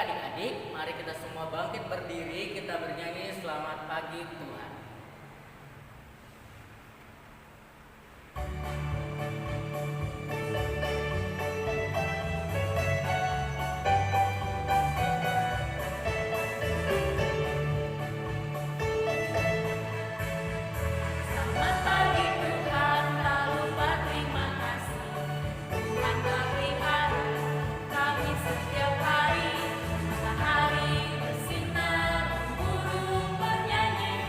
adik-adik, mari kita semua bangkit berdiri, kita bernyanyi selamat pagi Tuhan. Setiap hari bersinar, burung bernyanyi,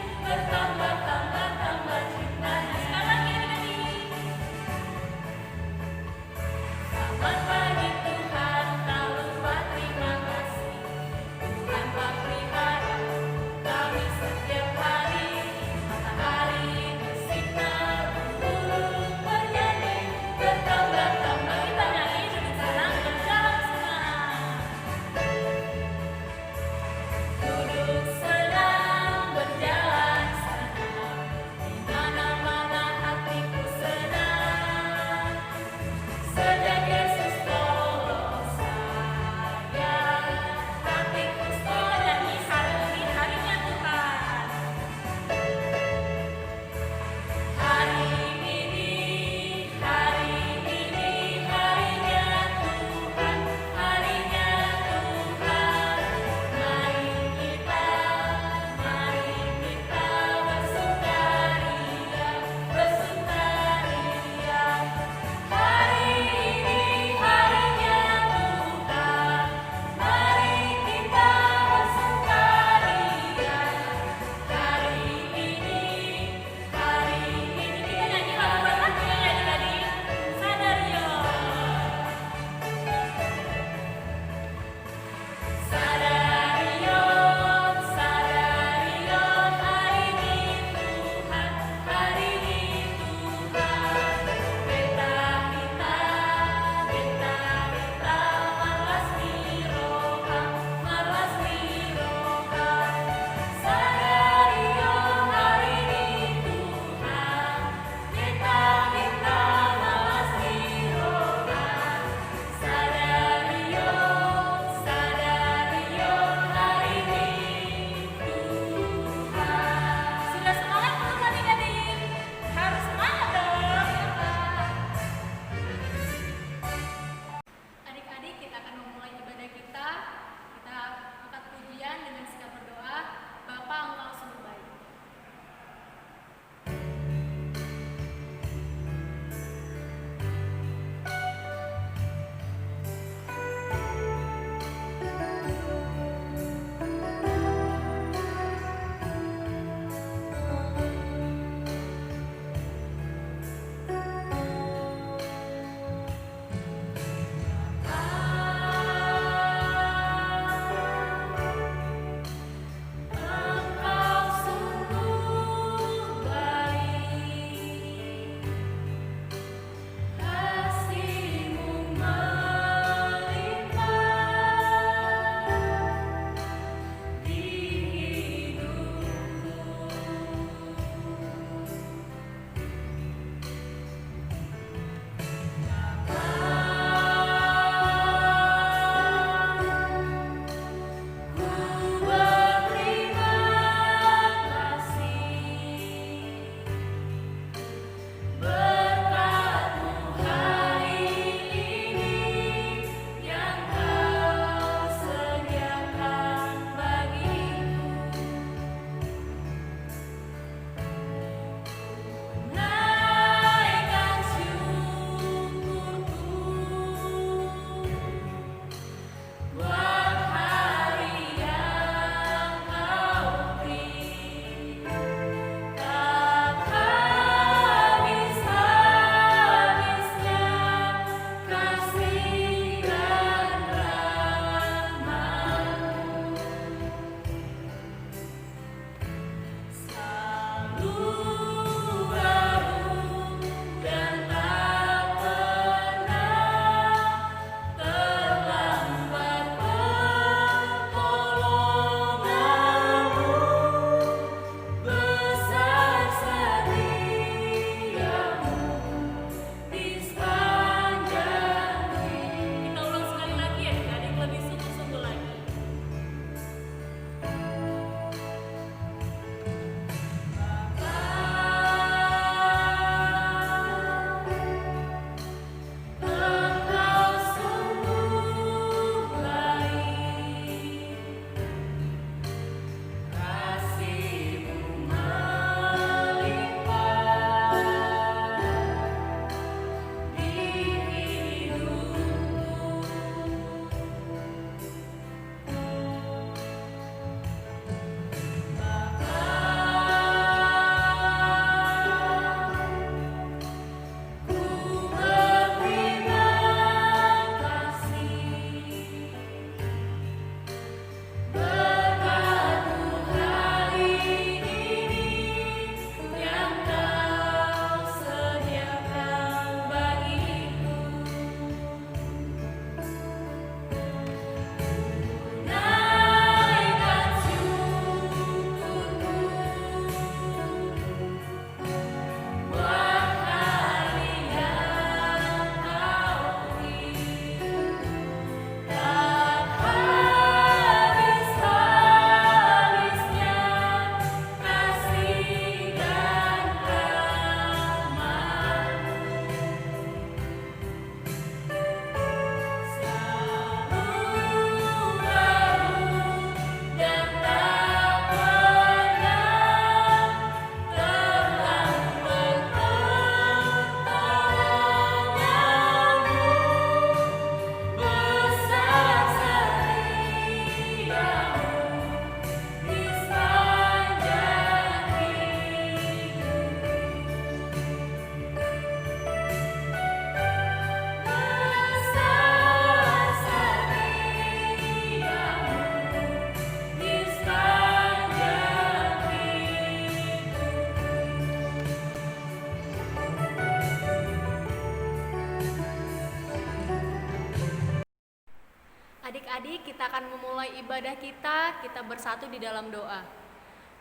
Adik-adik, kita akan memulai ibadah kita bersatu di dalam doa.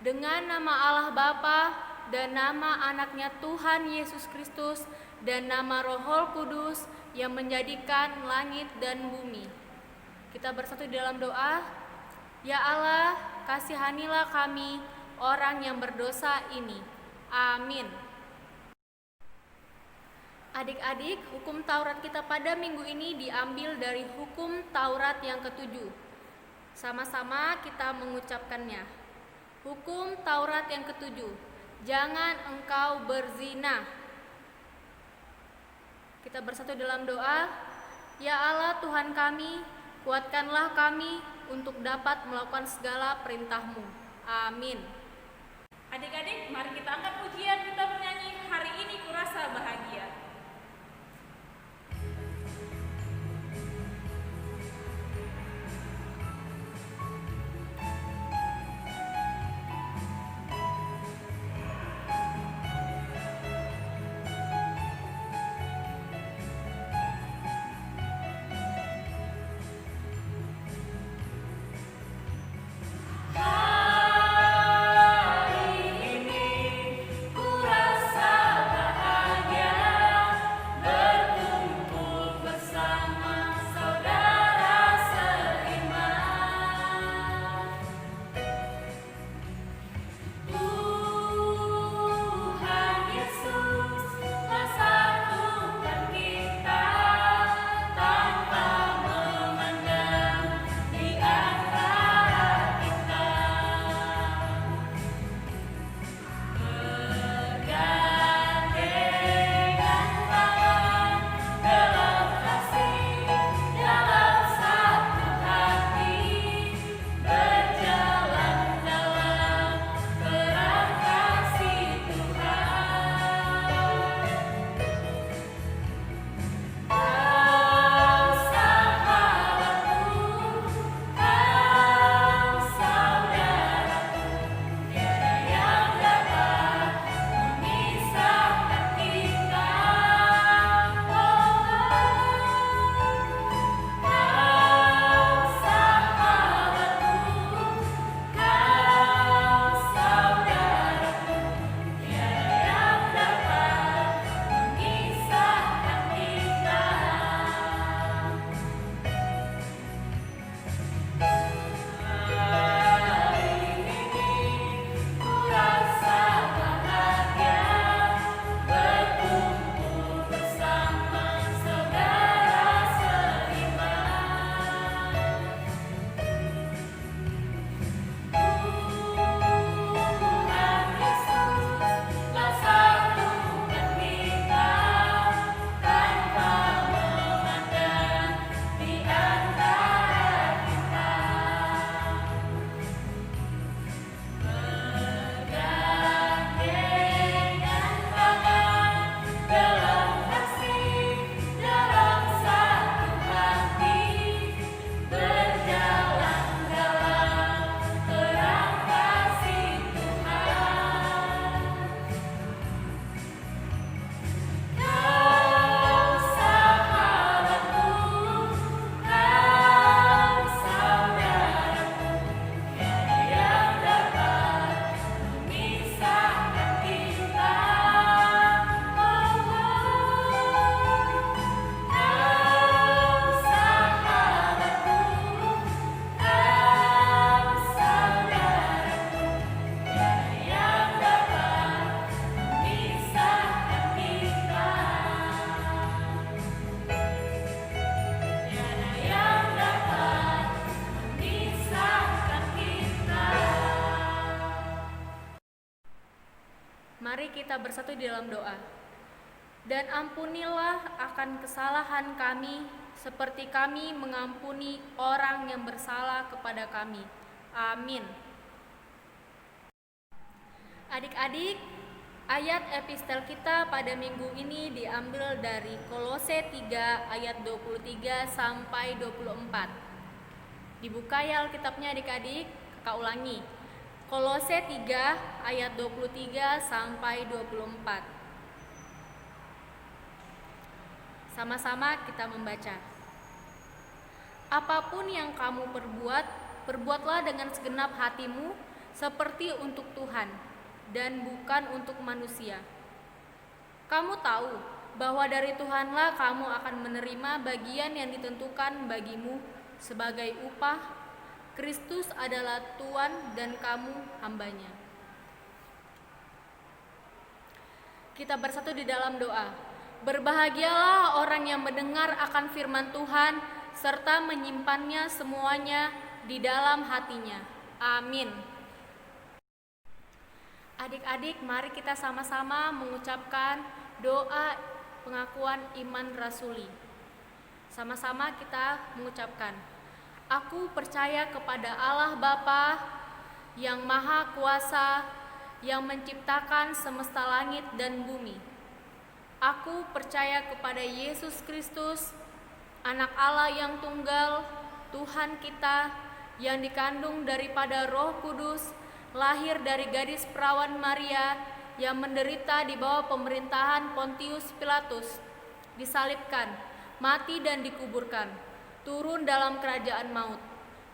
Dengan nama Allah Bapa dan nama anaknya Tuhan Yesus Kristus dan nama Roh Kudus yang menjadikan langit dan bumi. Kita bersatu di dalam doa. Ya Allah, kasihanilah kami, orang yang berdosa ini. Amin. Adik-adik, hukum Taurat kita pada minggu ini diambil dari hukum Taurat yang ke-7. Sama-sama kita mengucapkannya. Hukum Taurat yang ke-7. Jangan engkau berzina. Kita bersatu dalam doa. Ya Allah Tuhan kami, kuatkanlah kami untuk dapat melakukan segala perintah-Mu. Amin. Adik-adik, mari kita angkat pujian, kita bernyanyi Hari Ini Kurasa Bahagia. Mari kita bersatu di dalam doa. Dan ampunilah akan kesalahan kami, seperti kami mengampuni orang yang bersalah kepada kami. Amin. Adik-adik, ayat epistel kita pada minggu ini diambil dari Kolose 3 ayat 23 sampai 24. Dibuka ya Alkitabnya adik-adik, kakak ulangi. Kolose 3 ayat 23 sampai 24. Sama-sama kita membaca. Apapun yang kamu perbuat, perbuatlah dengan segenap hatimu seperti untuk Tuhan dan bukan untuk manusia. Kamu tahu bahwa dari Tuhanlah kamu akan menerima bagian yang ditentukan bagimu sebagai upah. Kristus adalah Tuhan dan kamu hambanya. Kita bersatu di dalam doa. Berbahagialah orang yang mendengar akan firman Tuhan serta menyimpannya semuanya di dalam hatinya. Amin. Adik-adik, mari kita sama-sama mengucapkan doa pengakuan iman rasuli. Sama-sama kita mengucapkan, aku percaya kepada Allah Bapa yang Maha Kuasa, yang menciptakan semesta langit dan bumi. Aku percaya kepada Yesus Kristus, Anak Allah yang tunggal, Tuhan kita, yang dikandung daripada Roh Kudus, lahir dari gadis perawan Maria, yang menderita di bawah pemerintahan Pontius Pilatus, disalibkan, mati dan dikuburkan, turun dalam kerajaan maut.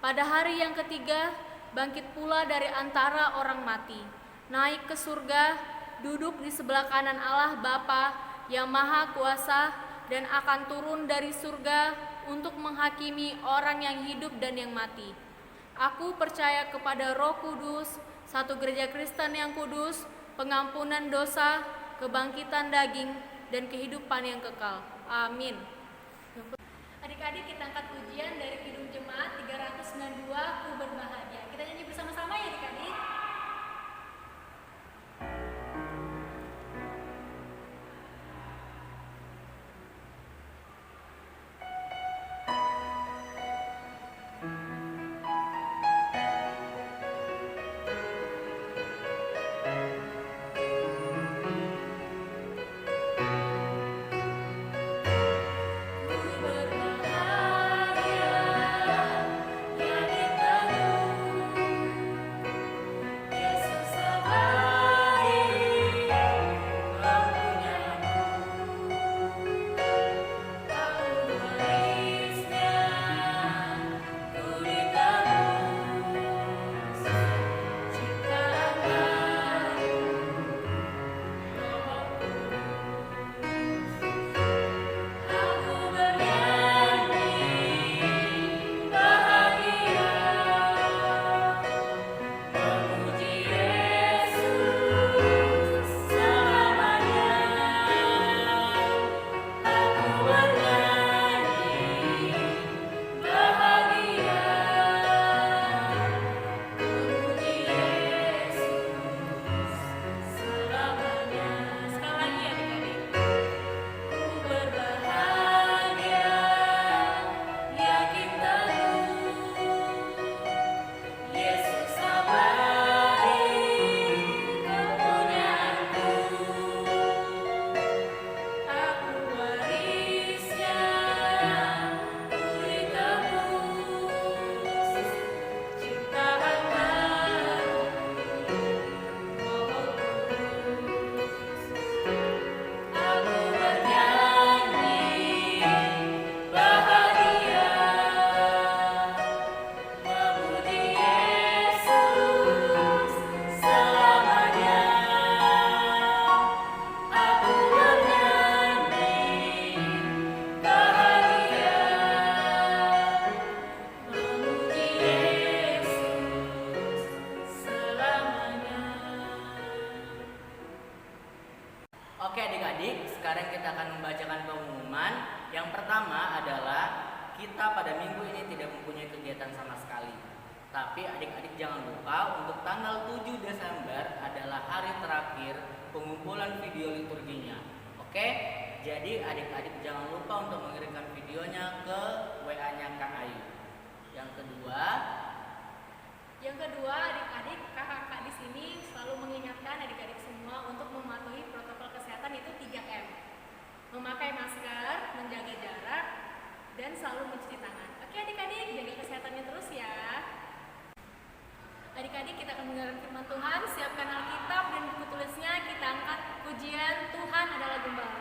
Pada hari yang ketiga, bangkit pula dari antara orang mati, naik ke surga, duduk di sebelah kanan Allah Bapa yang Maha Kuasa, dan akan turun dari surga untuk menghakimi orang yang hidup dan yang mati. Aku percaya kepada Roh Kudus, satu gereja Kristen yang kudus, pengampunan dosa, kebangkitan daging, dan kehidupan yang kekal. Amin. Adik-adik, kita angkat pujian dari Kidung Jemaat 392, Ku Berbahagia. Kita nyanyi bersama-sama ya adik-adik. Oke adik-adik, sekarang kita akan membacakan pengumuman. Yang pertama adalah kita pada minggu ini tidak mempunyai kegiatan sama sekali. Tapi adik-adik jangan lupa untuk tanggal 7 Desember adalah hari terakhir pengumpulan video liturginya. Oke? Jadi adik-adik jangan lupa untuk mengirimkan videonya ke WA-nya Kak Ayu. Yang kedua, adik-adik, kakak-kakak di sini selalu mengingatkan adik-adik semua untuk mematuhi protokol kesehatan, itu 3M. Memakai masker, menjaga jarak, dan selalu mencuci tangan. Oke adik-adik, jaga kesehatannya terus ya. Adik-adik, kita akan mendengarkan firman Tuhan. Siapkan Alkitab dan buku tulisnya. Kita angkat pujian Tuhan adalah Gembala.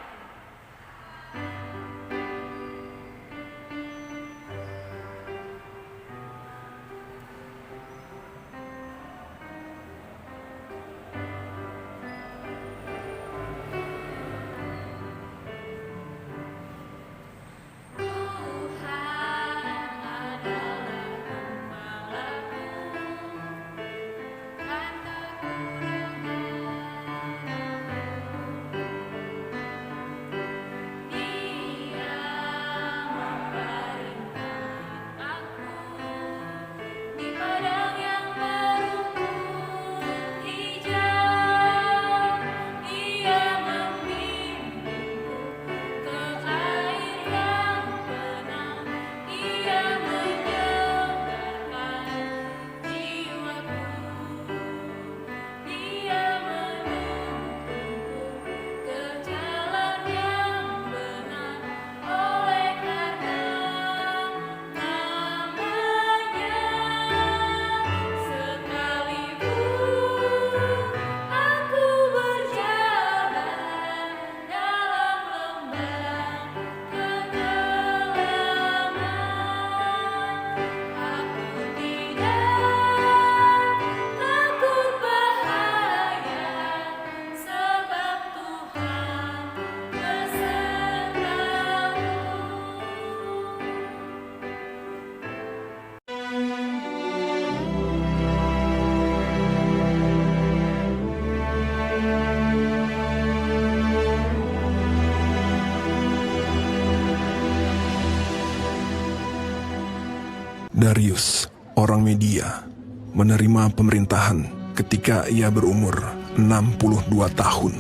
Darius, orang Media, menerima pemerintahan ketika ia berumur 62 tahun.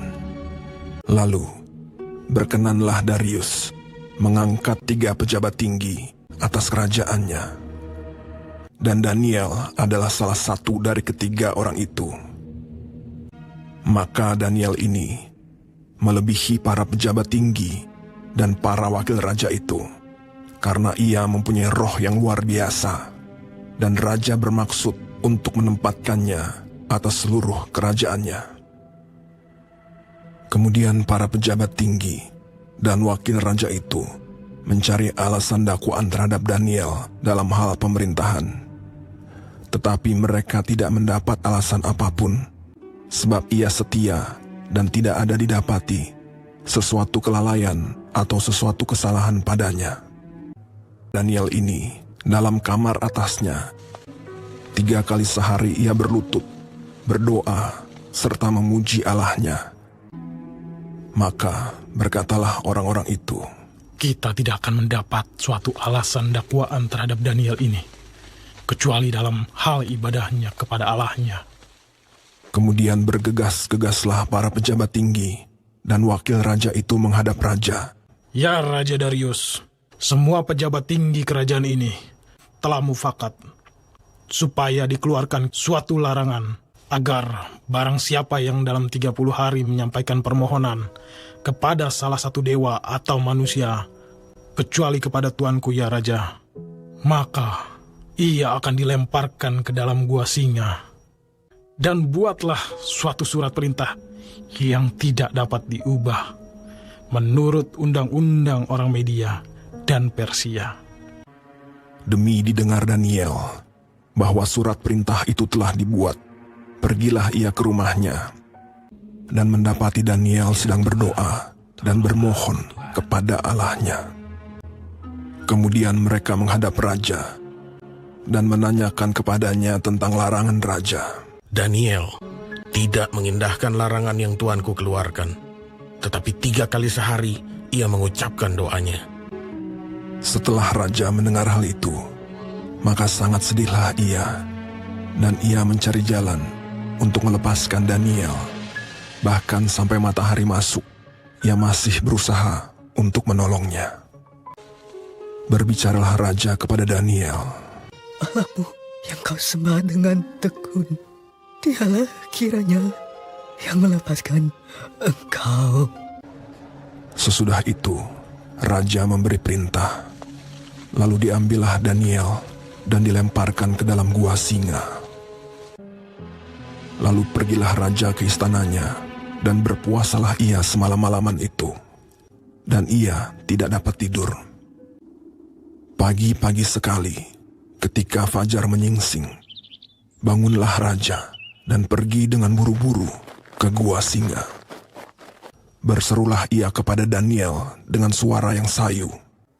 Lalu, berkenanlah Darius mengangkat 3 pejabat tinggi atas kerajaannya. Dan Daniel adalah salah satu dari ketiga orang itu. Maka Daniel ini melebihi para pejabat tinggi dan para wakil raja itu, karena ia mempunyai roh yang luar biasa, dan raja bermaksud untuk menempatkannya atas seluruh kerajaannya. Kemudian para pejabat tinggi dan wakil raja itu mencari alasan dakwaan terhadap Daniel dalam hal pemerintahan. Tetapi mereka tidak mendapat alasan apapun, sebab ia setia dan tidak ada didapati sesuatu kelalaian atau sesuatu kesalahan padanya. Daniel ini dalam kamar atasnya 3 kali sehari ia berlutut, berdoa, serta memuji Allahnya. Maka berkatalah orang-orang itu, kita tidak akan mendapat suatu alasan dakwaan terhadap Daniel ini, kecuali dalam hal ibadahnya kepada Allahnya. Kemudian bergegas-gegaslah para pejabat tinggi dan wakil raja itu menghadap raja. Ya Raja Darius, semua pejabat tinggi kerajaan ini telah mufakat supaya dikeluarkan suatu larangan agar barang siapa yang dalam 30 hari menyampaikan permohonan kepada salah satu dewa atau manusia, kecuali kepada tuanku ya Raja, maka ia akan dilemparkan ke dalam gua singa. Dan buatlah suatu surat perintah yang tidak dapat diubah menurut undang-undang orang Media dan Persia. Demi didengar Daniel bahwa surat perintah itu telah dibuat, pergilah ia ke rumahnya dan mendapati Daniel sedang berdoa dan bermohon kepada Allahnya. Kemudian mereka menghadap raja dan menanyakan kepadanya tentang larangan raja. Daniel tidak mengindahkan larangan yang tuanku keluarkan, tetapi 3 kali sehari ia mengucapkan doanya. Setelah raja mendengar hal itu, maka sangat sedihlah ia, dan ia mencari jalan untuk melepaskan Daniel. Bahkan sampai matahari masuk, ia masih berusaha untuk menolongnya. Berbicaralah raja kepada Daniel. Allahmu yang kau sembah dengan tekun, dialah kiranya yang melepaskan engkau. Sesudah itu, raja memberi perintah. Lalu diambillah Daniel dan dilemparkan ke dalam gua singa. Lalu pergilah raja ke istananya, dan berpuasalah ia semalam-malaman itu. Dan ia tidak dapat tidur. Pagi-pagi sekali, ketika fajar menyingsing, bangunlah raja dan pergi dengan buru-buru ke gua singa. Berserulah ia kepada Daniel dengan suara yang sayu.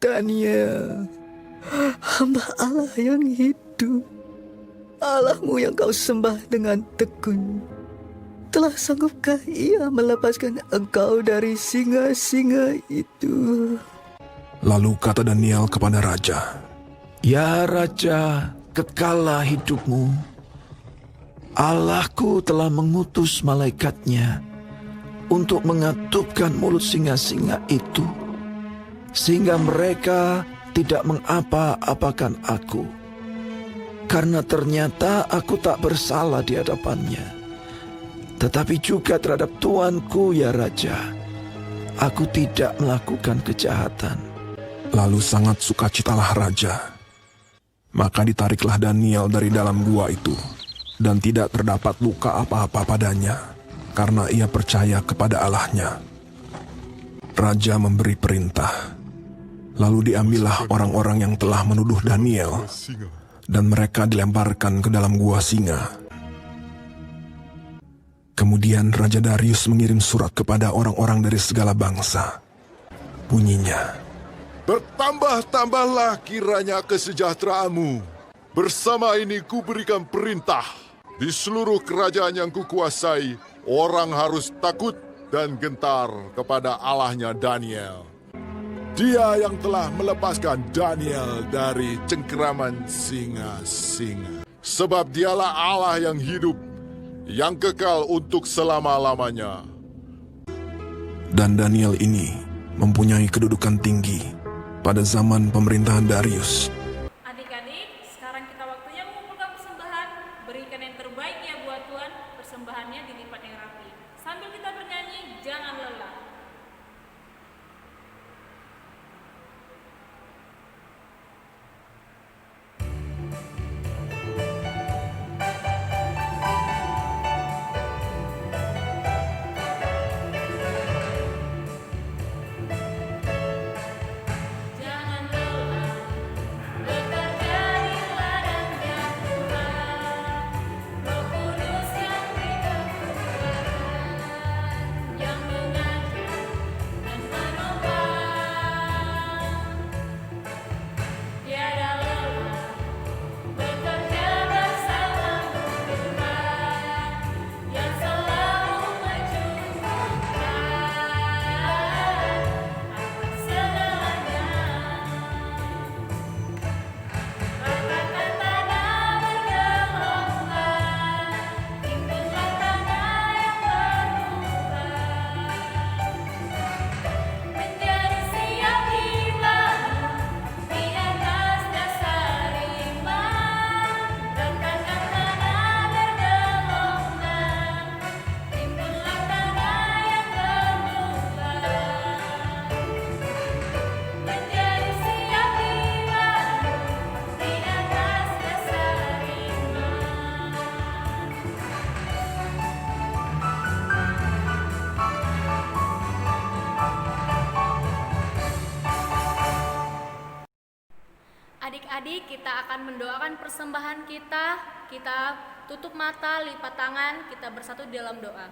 Daniel, hamba Allah yang hidup, Allahmu yang kau sembah dengan tekun, telah sanggupkah ia melepaskan engkau dari singa-singa itu? Lalu kata Daniel kepada raja, Ya Raja, kekallah hidupmu. Allahku telah mengutus malaikatnya untuk mengatupkan mulut singa-singa itu, sehingga mereka tidak mengapa-apakan aku. Karena ternyata aku tak bersalah di hadapannya. Tetapi juga terhadap tuanku ya Raja, aku tidak melakukan kejahatan. Lalu sangat sukacitalah raja. Maka ditariklah Daniel dari dalam gua itu, dan tidak terdapat luka apa-apa padanya, karena ia percaya kepada Allahnya. Raja memberi perintah. Lalu diambillah orang-orang yang telah menuduh Daniel, dan mereka dilemparkan ke dalam gua singa. Kemudian Raja Darius mengirim surat kepada orang-orang dari segala bangsa. Bunyinya, Bertambah-tambahlah kiranya kesejahteraanmu. Bersama ini kuberikan perintah. Di seluruh kerajaan yang kukuasai, orang harus takut dan gentar kepada Allahnya Daniel. Dia yang telah melepaskan Daniel dari cengkeraman singa-singa. Sebab dialah Allah yang hidup, yang kekal untuk selama-lamanya. Dan Daniel ini mempunyai kedudukan tinggi pada zaman pemerintahan Darius. Adik-adik, sekarang kita waktunya mengumpulkan persembahan. Berikan yang terbaik ya buat Tuhan. Persembahannya dilipat yang rapi. Sambil kita bernyanyi, jangan lelah. Jangan lelah, bekerja di ladangnya Tuhan. Roh Kudus yang beri kekuatan, yang mengajar dan menopang. Tiada lelah, bekerja bersamamu Tuhan, yang selalu mencukupkan akan segalanya. Rasakan tanah bergelombang, timbulah tanah yang berubah, menjadi siap dibangun di atas dasar iman. Rasakan tanah bergelombang, timbulah tanah yang berubah, menjadi siap dibangun di atas dasar iman. Adik-adik, kita akan mendoakan persembahan kita. Kita tutup mata, lipat tangan, kita bersatu di dalam doa.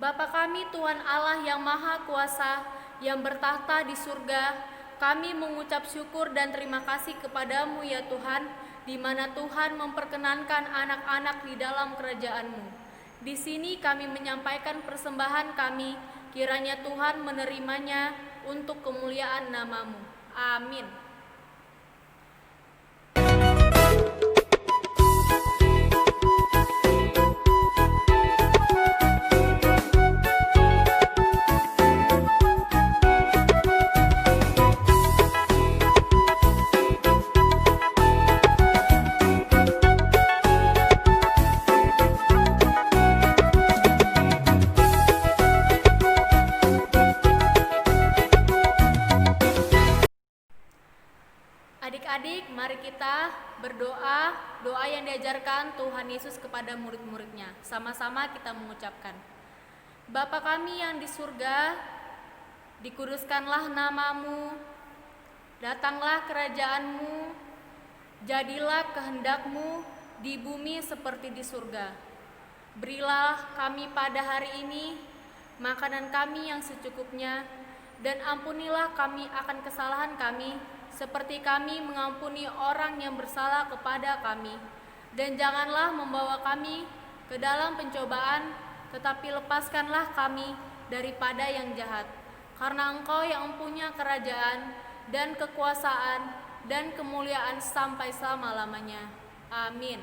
Bapa kami, Tuhan Allah yang Maha Kuasa, yang bertahta di surga, kami mengucap syukur dan terima kasih kepadamu ya Tuhan, di mana Tuhan memperkenankan anak-anak di dalam kerajaan-Mu. Di sini kami menyampaikan persembahan kami, kiranya Tuhan menerimanya untuk kemuliaan nama-Mu. Amin. Adik-adik, mari kita berdoa, doa yang diajarkan Tuhan Yesus kepada murid-muridnya. Sama-sama kita mengucapkan. Bapa kami yang di surga, dikuduskanlah namamu, datanglah kerajaan-Mu, jadilah kehendak-Mu di bumi seperti di surga. Berilah kami pada hari ini makanan kami yang secukupnya, dan ampunilah kami akan kesalahan kami, seperti kami mengampuni orang yang bersalah kepada kami. Dan janganlah membawa kami ke dalam pencobaan, tetapi lepaskanlah kami daripada yang jahat. Karena Engkau yang mempunyai kerajaan dan kekuasaan dan kemuliaan sampai selama-lamanya. Amin.